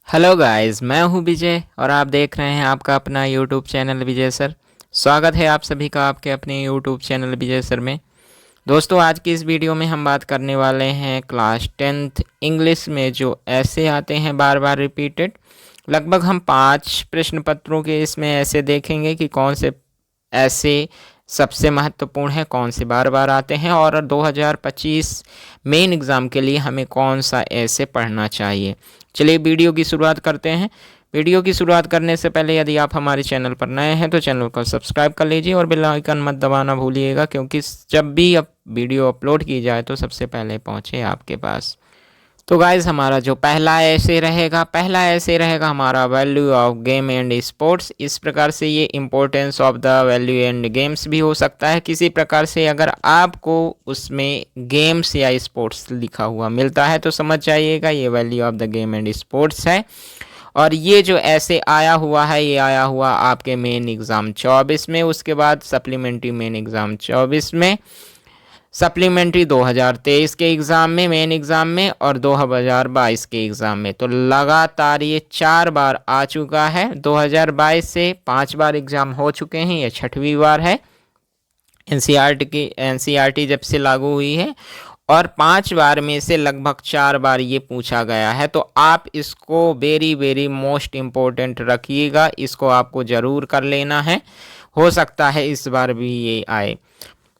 Hello guys, मैं हूं विजय और आप देख रहे हैं आपका अपना यूट्यूब चैनल विजय सर। स्वागत है आप सभी का आपके अपने यूट्यूब चैनल विजय सर में। दोस्तों, आज की इस वीडियो में हम बात करने वाले हैं क्लास 10th इंग्लिश में जो ऐसे आते हैं बार बार रिपीटेड। लगभग हम 5 प्रश्न पत्रों के इसमें ऐसे देखेंगे कि कौन से ऐसे सबसे महत्वपूर्ण है, कौन से बार बार आते हैं और 2025 मेन एग्ज़ाम के लिए हमें कौन सा ऐसे पढ़ना चाहिए। चलिए वीडियो की शुरुआत करते हैं। वीडियो की शुरुआत करने से पहले यदि आप हमारे चैनल पर नए हैं तो चैनल को सब्सक्राइब कर लीजिए और बेल आइकन मत दबाना भूलिएगा, क्योंकि जब भी अब वीडियो अपलोड की जाए तो सबसे पहले पहुंचे आपके पास। तो गाइज, हमारा जो पहला ऐसे रहेगा हमारा value of game and sports. इस प्रकार से ये importance of the value and games भी हो सकता है किसी प्रकार से। अगर आपको उसमें गेम्स या स्पोर्ट्स लिखा हुआ मिलता है तो समझ जाइएगा ये value of the game and sports है। और ये जो ऐसे आया हुआ है ये आया हुआ आपके मेन एग्ज़ाम 24 में, उसके बाद सप्लीमेंट्री मेन एग्ज़ाम 24 में, सप्लीमेंट्री 2023 के एग्ज़ाम में मेन एग्ज़ाम में और 2022 के एग्ज़ाम में। तो लगातार ये 4 बार आ चुका है। 2022 से 5 बार एग्ज़ाम हो चुके हैं, ये 6वीं बार है एनसीईआरटी जब से लागू हुई है। और 5 बार में से लगभग 4 बार ये पूछा गया है। तो आप इसको वेरी वेरी मोस्ट इम्पोर्टेंट रखिएगा, इसको आपको ज़रूर कर लेना है। हो सकता है इस बार भी ये आए।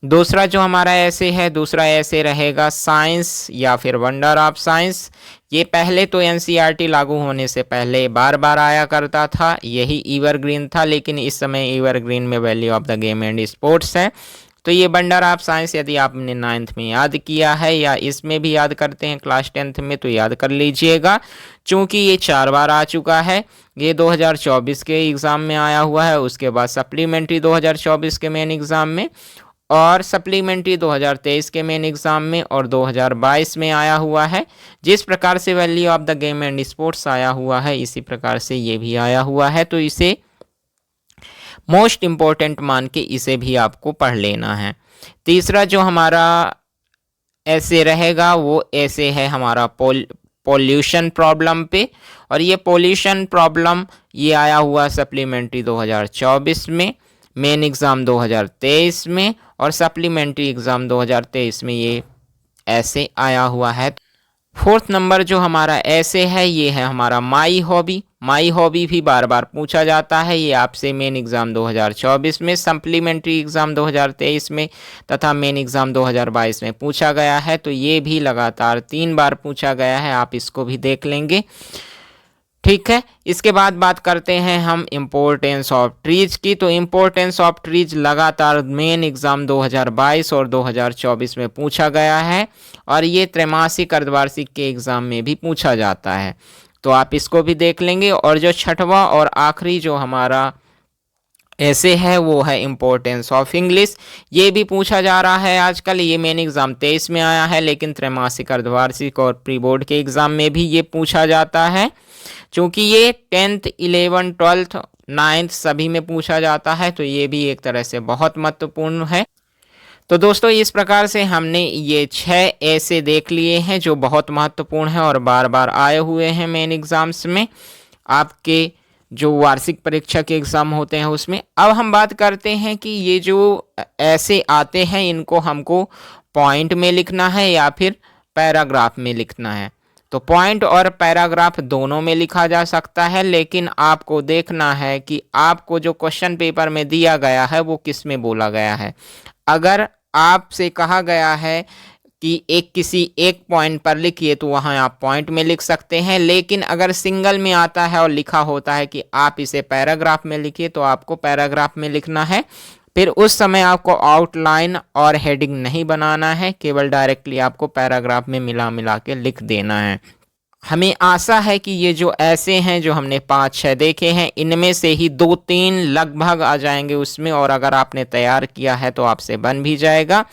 दूसरा जो हमारा ऐसे है, दूसरा ऐसे रहेगा साइंस या फिर वंडर ऑफ साइंस। ये पहले तो एनसीईआरटी लागू होने से पहले बार बार आया करता था, यही एवरग्रीन था, लेकिन इस समय एवरग्रीन में value of the game and sports है। तो ये वंडर ऑफ साइंस यदि आपने 9th में याद किया है या इसमें भी याद करते हैं क्लास 10th में तो याद कर लीजिएगा, चूँकि ये 4 बार आ चुका है। ये 2024 के एग्ज़ाम में आया हुआ है, उसके बाद सप्लीमेंट्री 2024 के मेन एग्ज़ाम में और सप्लीमेंट्री 2023 के मेन एग्ज़ाम में और 2022 में आया हुआ है। जिस प्रकार से value of the game and sports आया हुआ है इसी प्रकार से ये भी आया हुआ है। तो इसे मोस्ट इम्पोर्टेंट मान के इसे भी आपको पढ़ लेना है। तीसरा जो हमारा ऐसे रहेगा वो ऐसे है हमारा पोल्यूशन प्रॉब्लम पे। और ये पोल्यूशन प्रॉब्लम ये आया हुआ सप्लीमेंट्री 2024 में, मेन एग्ज़ाम 2023 में और सप्लीमेंट्री एग्ज़ाम 2023 में ये ऐसे आया हुआ है। फोर्थ नंबर जो हमारा ऐसे है ये है हमारा माई हॉबी। माई हॉबी भी बार बार पूछा जाता है, ये आपसे मेन एग्ज़ाम 2024 में, सप्लीमेंट्री एग्ज़ाम 2023 में तथा मेन एग्ज़ाम 2022 में पूछा गया है। तो ये भी लगातार 3 बार पूछा गया है, आप इसको भी देख लेंगे। ठीक है, इसके बाद बात करते हैं हम इम्पोर्टेंस ऑफ ट्रीज की। तो इम्पोर्टेंस ऑफ ट्रीज लगातार मेन एग्ज़ाम 2022 और 2024 में पूछा गया है और ये त्रैमासिक अर्धवार्षिक के एग्ज़ाम में भी पूछा जाता है, तो आप इसको भी देख लेंगे। और जो छठवां और आखिरी जो हमारा ऐसे है वो है इम्पोर्टेंस ऑफ इंग्लिश। ये भी पूछा जा रहा है आजकल, ये मेन एग्ज़ाम 23 में आया है, लेकिन त्रैमासिक अर्धवार्षिक और प्री बोर्ड के एग्ज़ाम में भी ये पूछा जाता है। चूँकि ये 10th 11th 12th 9th सभी में पूछा जाता है, तो ये भी एक तरह से बहुत महत्वपूर्ण है। तो दोस्तों, इस प्रकार से हमने ये 6 ऐसे देख लिए हैं जो बहुत महत्वपूर्ण हैं और बार बार आए हुए हैं मेन एग्ज़ाम्स में, आपके जो वार्षिक परीक्षा के एग्ज़ाम होते हैं उसमें। अब हम बात करते हैं कि ये जो ऐसे आते हैं इनको हमको पॉइंट में लिखना है या फिर पैराग्राफ में लिखना है। तो पॉइंट और पैराग्राफ दोनों में लिखा जा सकता है, लेकिन आपको देखना है कि आपको जो क्वेश्चन पेपर में दिया गया है वो किस में बोला गया है। अगर आपसे कहा गया है कि किसी एक पॉइंट पर लिखिए तो वहाँ आप पॉइंट में लिख सकते हैं, लेकिन अगर सिंगल में आता है और लिखा होता है कि आप इसे पैराग्राफ में लिखिए तो आपको पैराग्राफ में लिखना है। फिर उस समय आपको आउटलाइन और हेडिंग नहीं बनाना है, केवल डायरेक्टली आपको पैराग्राफ में मिला मिला के लिख देना है। हमें आशा है कि ये जो ऐसे हैं जो हमने 5-6 देखे हैं इनमें से ही 2-3 लगभग आ जाएंगे उसमें, और अगर आपने तैयार किया है तो आपसे बन भी जाएगा।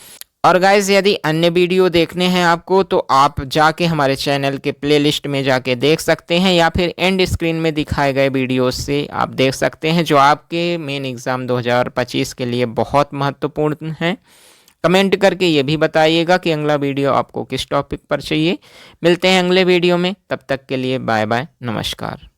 और गाइज़, यदि अन्य वीडियो देखने हैं आपको तो आप जाके हमारे चैनल के प्लेलिस्ट में जाके देख सकते हैं या फिर एंड स्क्रीन में दिखाए गए वीडियोस से आप देख सकते हैं, जो आपके मेन एग्ज़ाम 2025 के लिए बहुत महत्वपूर्ण हैं। कमेंट करके ये भी बताइएगा कि अगला वीडियो आपको किस टॉपिक पर चाहिए। मिलते हैं अगले वीडियो में, तब तक के लिए बाय बाय, नमस्कार।